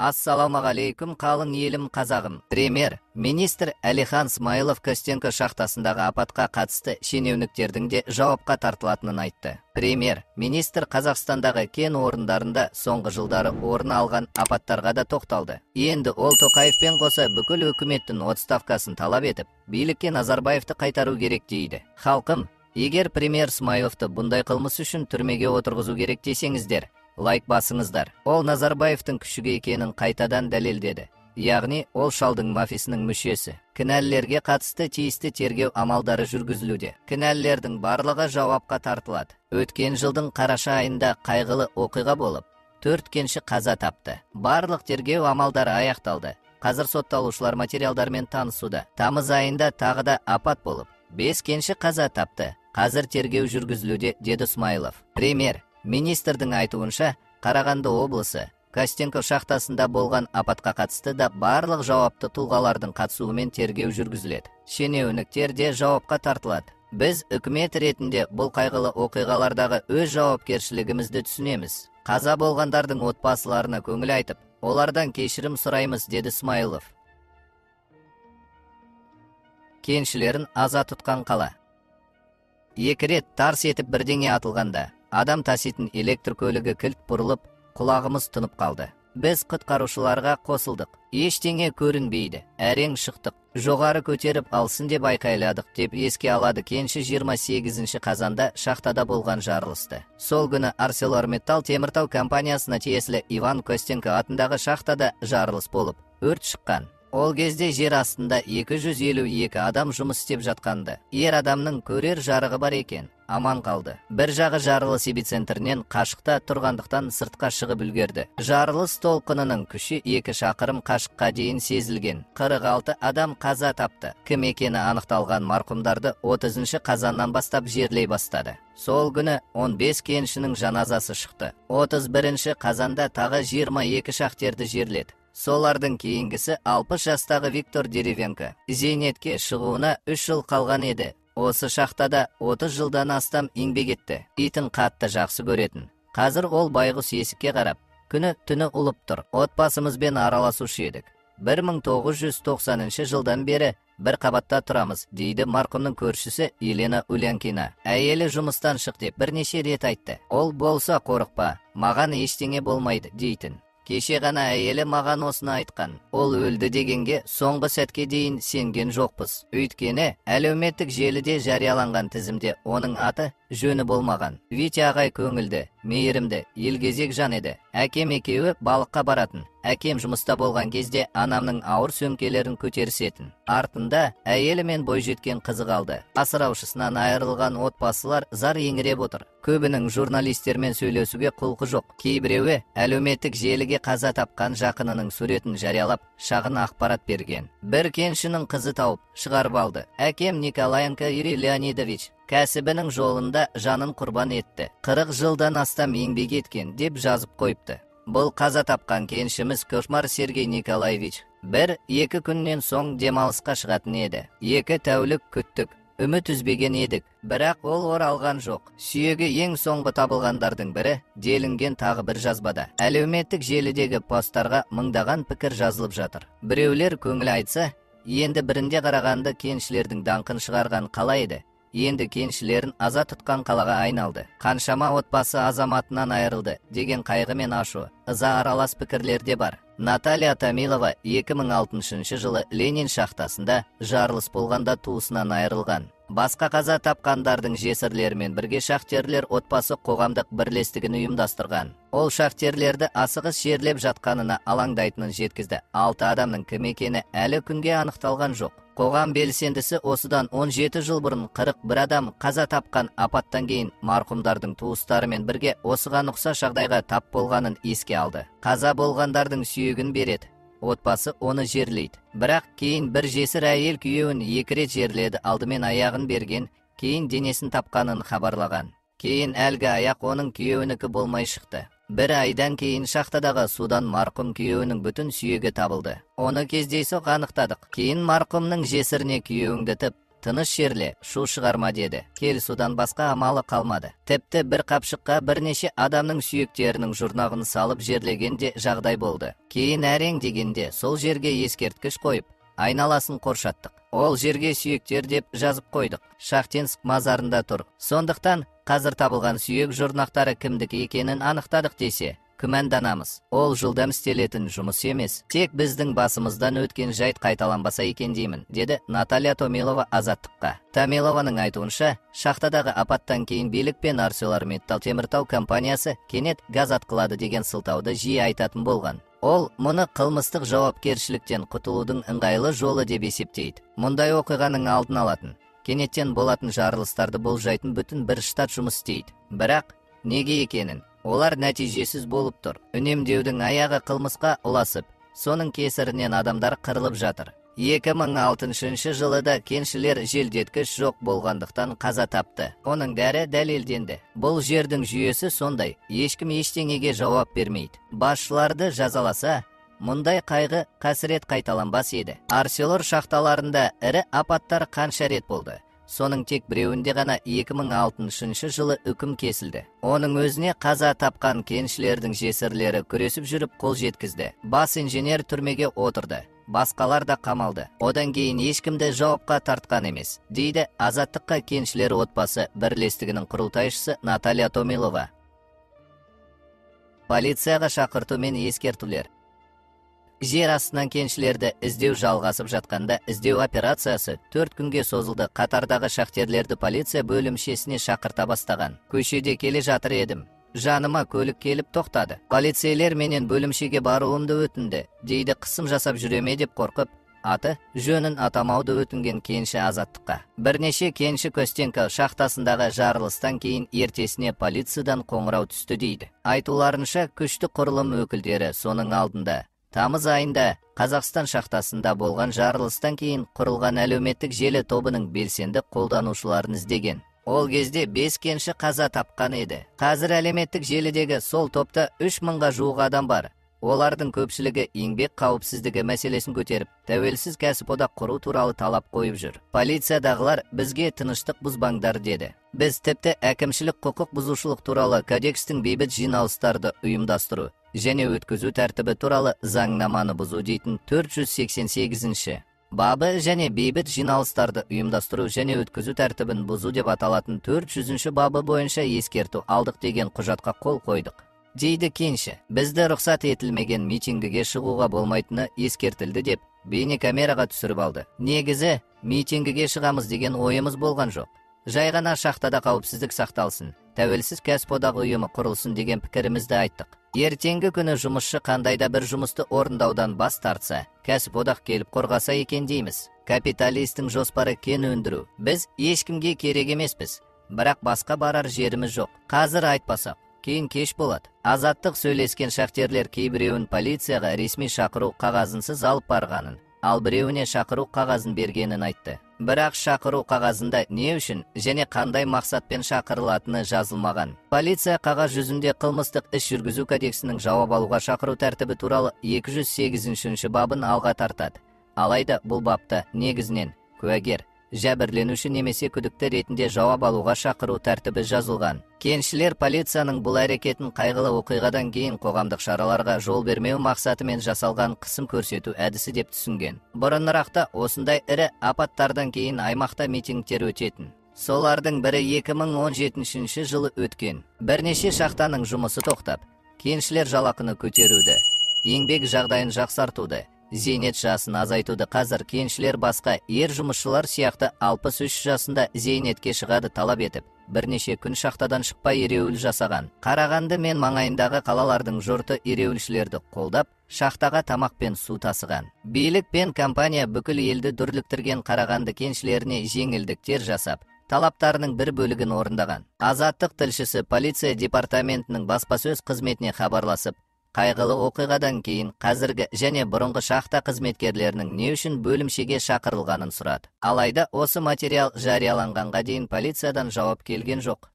Ассалаумағалейкум қалың елім қазағым. Премьер-министр Әлихан Смайылов Костенко шахтасындағы апатқа қатысты шенеуніктердің де жауапқа тартылатынын айтты. Премьер-министр Қазақстандағы кен орындарында соңғы жылдары орын алған апаттарға да тоқталды. Енді ол Тоқаевпен қоса бүкіл үкіметтің отставкасын талап етіп, билікке Назарбаевты қайтару керек дейді. Халқым, егер премьер Смайыловты бұндай қылмыс үшін түрмеге отырғызу керек десеңіздер, лайк басыңыздар. Ол Назарбаевтың күшігі екенін қайтадан дәлелдеді. Яғни ол шалдың мафиясының мүшесі. Кінәлілерге қатысты тиісті тергеу амалдары жүргізілуде. Кінәлілердің барлығы жауапқа тартылады. Өткен жылдың қараша айында қайғылы оқиға болып, 4 кенші қаза тапты. Барлық тергеу амалдары аяқталды. Қазір сотталушылар материалдармен танысуда. Тамыз айында тағы да апат болып, 5 кенші қаза тапты. Қазір тергеу жүргізілуде, деді Смайылов. Министрдің айтуынша, Қарағанды облысы Костенко шахтасында болған апатқа қатысты да барлық жауапты тұлғалардың қатысуымен тергеу жүргізіледі. Шенеуніктер де жауапқа тартылады. Біз үкімет ретінде бұл қайғылы оқиғалардағы өз жауапкершілігімізді түсінеміз. Қаза болғандардың отбасыларына көңіл айтып, олардан кешірім сұраймыз, деді Смайылов. Кеншілерін аза тұтқан қала. 2 рет тарс етіп бірдеңе атылғанда, адам таситын электр көлігі кілт бұрылып, құлағымыз тұнып қалды. Біз құтқарушыларға қосылдық. Ештеңе көрінбейді. Әрең шықтық. Жоғары көтеріп алсын деп айқайладық, деп еске алады кенші 28 қазанда шахтада болған жарылысты. Сол күні ArcelorMittal теміртау компаниясына тиесілі Иван Костенко атындағы шахтада жарылыс болып, өрт шыққан. Ол кезде жер астында 252 адам жұмыс істеп жатқанды. Ер адамның көрер жарығы бар екен, аман қалды. Бір жағы жарылыс эпицентрінен қашықта тұрғандықтан сыртқа шығып үлгерді. Жарылыс толқынының күші 2 шақырым қашыққа дейін сезілген. 46 адам қаза тапты. Кім екені анықталған марқұмдарды 30 қазаннан бастап жерлей бастады. Сол күні 15 кеншінің жаназасы шықты. 31 қазанда тағы 22 шахтерді жерледі. Солардың кейінгісі 60 жастағы Виктор Деревенко. Зейнетке шығуына 3 жыл қалған еді. Осы шахтада 30 жылдан астам еңбек етті. Итін қатты жақсы көретін. Қазір ол байғұс есікке қарап, күні түні ұлып тұр. Отбасымызбен араласушы едік. 1990 жылдан бері бір қабатта тұрамыз, дейді марқұмның көршісі Елена Улянкина. Әйелі жұмыстан шық деп бірнеше рет айтты. Ол болса қорықпа, маған ештеңе болмайды дейтін. Кеше ғана әйелі маған осыны айтқан. Ол өлді дегенге соңғы сәтке дейін сенген жоқпыз. Өйткені әлеуметтік желіде жарияланған тізімде оның аты жөні болмаған. Витя ағай көңілді, мейірімді, елгезек жан еді. Әкем екеуі балыққа баратын. Әкем жұмыста болған кезде анамның ауыр сөмкелерін көтерісетін. Артында әйелі мен бойжеткен қызы қалды. Асыраушысынан айырылған отбасылар зар еңіреп отыр. Көбінің журналистермен сөйлесуге құлқы жоқ. Кейбіреуі әлеуметтік желіге қаза тапқан жақынының суретін жариялап, шағын ақпарат берген. Бір кеншінің қызы тауып шығарып алды. Әкем Николаенко Юрий Леонидович кәсібінің жолында жанын құрбан етті. 40 жылдан астам еңбек еткен деп жазып қойыпты. Бұл қаза тапқан кеншіміз Кошмар Сергей Николаевич 1-2 күннен соң демалысқа шығатын еді. 2 тәулік күттік, үміт үзбеген едік, бірақ ол оралған жоқ. Сүйегі ең соңғы табылғандардың бірі делінген тағы бір жазбада. Әлеуметтік желідегі посттарға мыңдаған пікір жазылып жатыр. Біреулер көңіл айтса, енді бірінде қарағанды кеншілердің даңқын шығарған қала еді. Енді кеншілерін аза тұтқан қалаға айналды. Қаншама отбасы азаматынан айырылды деген қайғы мен ашу, ыза аралас пікірлер де бар. Наталья Томилова 2006 жылы Ленин шахтасында жарылыс болғанда туысынан айырылған. Басқа қаза тапқандардың жесірлерімен бірге шахтерлер отбасы қоғамдық бірлестігін ұйымдастырған. Ол шахтерлерді асығыс жерлеп жатқанына алаңдайтынын жеткізді. 6 адамның кім екені әлі күнге анықталған жоқ. Қоғам белсендісі осыдан 17 жыл бұрын 41 адам қаза тапқан апаттан кейін марқұмдардың туыстарымен бірге осыған ұқсас жағдайға тап болғанын еске алды. Қаза болғандардың сүйегін береді. Отбасы оны жерлейді. Бірақ кейін бір жесір әйел күйеуін 2 рет жерледі, алдымен аяғын берген, кейін денесін тапқанын хабарлаған. Кейін әлгі аяқ оның күйеуінікі болмай шықты. 1 айдан кейін шахтадағы судан марқұм күйеуінің бүтін сүйегі табылды. Оны кездейсоқ анықтадық. Кейін марқұмның жесіріне күйеуіңді тіп, тыныш жерле, шу шығарма деді. Келісудан басқа амалы қалмады. Тіпті бір қапшыққа бірнеше адамның сүйектерінің жұрнағын салып жерлегенде жағдай болды. Кейін әрең дегенде сол жерге ескерткіш қойып, айналасын қоршаттық. Ол жерге сүйектер деп жазып қойдық. Шахтинск мазарында тұр. Сондықтан қазір табылған сүйек жұрнақтары кімдікі екенін анықтадық десе, күмәнданамыз. Ол жылдам істелетін жұмыс емес. Тек біздің басымыздан өткен жайт қайталанбаса екен деймін, деді Наталья Томилова Азаттыққа. Томилованың айтуынша, шахтадағы апаттан кейін билік пен ArcelorMittal теміртау компаниясы кенет газ атқылады деген сылтауды жиі айтатын болған. Ол мұны қылмыстық жауапкершіліктен құтылудың ыңғайлы жолы деп есептейді. Мұндай оқиғаның алдын алатын, кенеттен болатын жарылыстарды болжайтын бүтін бір штат жұмыс істейді. Бірақ неге екенін олар нәтижесіз болып тұр. Үнемдеудің аяғы қылмысқа ұласып, соның кесірінен адамдар қырылып жатыр. 2006 жылы да кеншілер желдеткіш жоқ болғандықтан қаза тапты. Оның бәрі дәлелденді. Бұл жердің жүйесі сондай, ешкім ештеңеге жауап бермейді. Басшыларды жазаласа, мұндай қайғы қасірет қайталанбас еді. Арселор шахталарында ірі апаттар қанша рет болды. Соның тек біреуінде ғана 2006 жылы үкім кесілді. Оның өзіне қаза тапқан кеншілердің жесірлері күресіп жүріп қол жеткізді. Бас инженер түрмеге отырды. Басқалар да қамалды. Одан кейін ешкімді жауапқа тартқан емес, дейді Азаттыққа кеншілер отбасы бірлестігінің құрылтайшысы Наталья Томилова. Полицияға шақырту мен ескертулер. Жер астынан кеншілерді іздеу жалғасып жатқанда, іздеу операциясы 4 күнге созылды. Қатардағы шахтерлерді полиция бөлімшесіне шақырта бастаған. Көшеде келе жатыр едім. Жаныма көлік келіп тоқтады. Полицейлер менен бөлімшеге баруымды өтінді, дейді қысым жасап жүреме деп қорқып, аты жөнін атамауды өтінген кенші Азаттыққа. Бірнеше кенші Костенко шахтасындағы жарылыстан кейін ертесіне полициядан қоңырау түсті дейді. Айтуларынша күшті құрылым өкілдері соның алдында тамыз айында Қазақстан шахтасында болған жарылыстан кейін құрылған әлеуметтік желі тобының белсенді қолданушыларын іздеген. Ол кезде 5 кенші қаза тапқан еді. Қазір әлеуметтік желідегі сол топта 3000-ға жуық адам бар. Олардың көпшілігі еңбек қауіпсіздігі мәселесін көтеріп, тәуелсіз кәсіподақ құру туралы талап қойып жүр. Полициядағылар бізге тыныштық бұзбаңдар деді. Біз тіпті әкімшілік құқық бұзушылық туралы кодекстің бейбіт жиналыстарды ұйымдастыру және өткізу тәртібі туралы заңнаманы бұзу дейтін 488 бабы және бейбіт жиналыстарды ұйымдастыру және өткізу тәртібін бұзу деп аталатын 400 бабы бойынша ескерту алдық деген құжатқа қол қойдық, дейді кенші. Бізді рұқсат етілмеген митингіге шығуға болмайтыны ескертілді деп бейнекамераға түсіріп алды. Негізі митингіге шығамыз деген ойымыз болған жоқ. Жай ғана шахтада қауіпсіздік сақталсын, тәуелсіз кәсіподақ ұйымы құрылсын деген пікірімізді айттық. Ертеңгі күні жұмысшы қандайда бір жұмысты орындаудан бас тартса, кәсіподақ келіп қорғаса екен дейміз. Капиталистің жоспары кен өндіру. Біз ешкімге керек емеспіз, бірақ басқа барар жеріміз жоқ. Қазір айтпасақ, кейін кеш болады. Азаттық сөйлескен шахтерлер кейбіреуін полицияға ресми шақыру қағазынсыз алып барғанын, ал біреуіне шақыру қағазын бергенін айтты. Бірақ шақыру қағазында не үшін және қандай мақсатпен шақырылатыны жазылмаған. Полиция қағаз жүзінде қылмыстық іс жүргізу кодексінің жауап алуға шақыру тәртібі туралы 208 бабын алға тартады. Алайда бұл бапта негізінен куәгер, жәбірленуші немесе күдікті ретінде жауап алуға шақыру тәртібі жазылған. Кеншілер полицияның бұл әрекетін қайғылы оқиғадан кейін қоғамдық шараларға жол бермеу мақсатымен жасалған қысым көрсету әдісі деп түсінген. Бұрынырақта осындай ірі апаттардан кейін аймақта митингтер өтетін. Солардың бірі 2017 жылы өткен. Бірнеше шахтаның жұмысы тоқтап, кеншілер жалақыны көтеруді, еңбек жағдайын жақсартуды, зейнет жасын азайтуды. Қазір кеншілер басқа ер жұмысшылар сияқты 63 жасында зейнетке шығады талап етіп, бірнеше күн шахтадан шықпай ереуіл жасаған. Қарағанды мен маңайындағы қалалардың жұрты ереуілшілерді қолдап, шахтаға тамақ пен су тасыған. Билік пен компания бүкіл елді дүрліктірген Қарағанды кеншілеріне жеңілдіктер жасап, талаптарының бір бөлігін орындаған. Азаттық тілшісі полиция департаментінің баспасөз қызметіне хабарласып, қайғылы оқиғадан кейін қазіргі және бұрынғы шахта қызметкерлерінің не үшін бөлімшеге шақырылғанын сұрады. Алайда осы материал жарияланғанға дейін полициядан жауап келген жоқ.